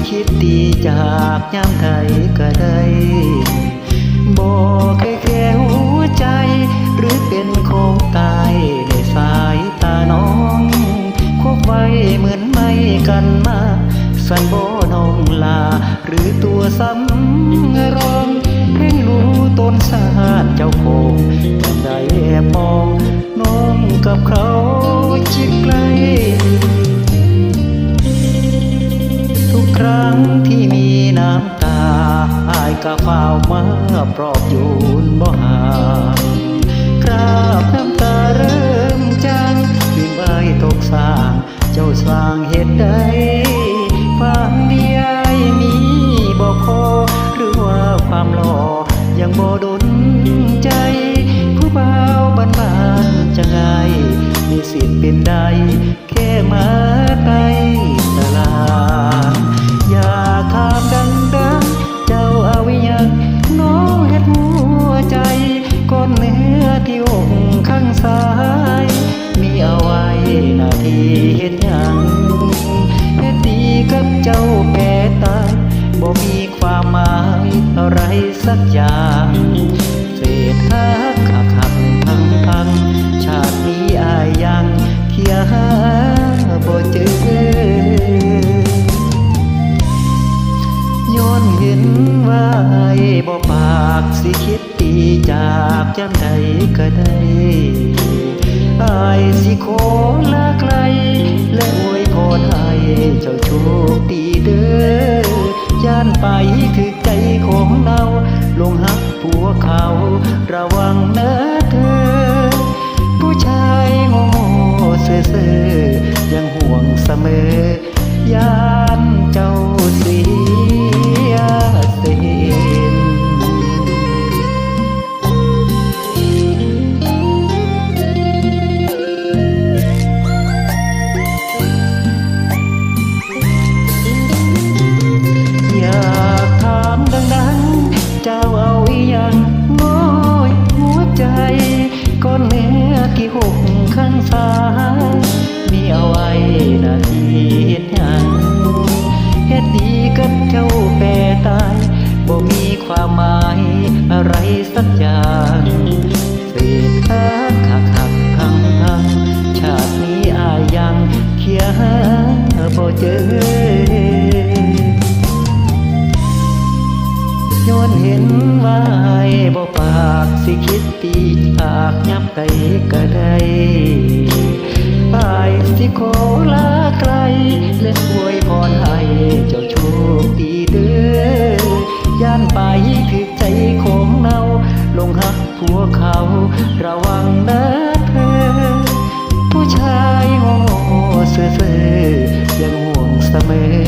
คิดดีจากยามใดก็ได้บอกให้แค่หัวใจหรือเป็นของตายในสายตาน้องคบไว้เหมือนไม่กันมาสันบ่น้องลาหรือตัวซ้ำรองให้รู้ต้นสาดเจ้าโคงแต่ได้แอบมองน้องกับเขาชิดใกล้ทุกครั้งที่มีน้ำตาอายก็เฝ้ามาปลอบโยนบ่ห่างคราบน้ำตาเริ่มจางยิ่งใบตกสร้างเจ้าสร้างเหตุใดความดีอายมีบ่พอหรือว่าความหล่อยังบ่ดลใจผู้บ่าวบ้านๆจะไงมีสิทธิ์เป็นได้แค่มาใต้ตลาดอยากถามดังๆเจ้าเอาไว้ยังน้องเฮ็ดหัวใจก้อนเนื้อที่อกข้างซ้ายมีเอาไว้หน้าที่เฮ็ดหยังเฮ็ดดีกับเจ้าแพ้ตายบ่มีความหมายอะไรสักอย่างเศษหักหักพังชาตินี้อายยังเคียหาบ่เจอย้อนเห็นว่าบ่ปากสิคิดดีจากจำใดก็ได้อายสิขอลาไกลและอวยพรให้เจ้าโชคดีเด้อย่านไปถึกใจของเราลงหักผัวเขาระวังนะเธอผู้ชายโง่เซ่อยังห่วงเสมอย่านเจ้าเสียเส้นอยากถามดังๆเจ้าเอาอีหยังง้อยหัวใจก้อนเนื้อที่หกข้างซ้ายมีเอาไว้หน้าที่เฮ็ดหยังเฮ็ดดีกับเจ้าแปรตายบ่มีความหมายอะไรสักอย่างเศษหักพังชาตินี้อายยังเคียหาบ่เจอย้อนเห็นว่าบ่ปากสิคิดตีจากยับใดก็ได้อายสิขอลาไกลและอวยพรให้เจ้าโชคดีเด้อย่านไปถึกใจของเราลงหักผัวเขาระวังนะเธอผู้ชายโง่เซ่อยังห่วงเสมอ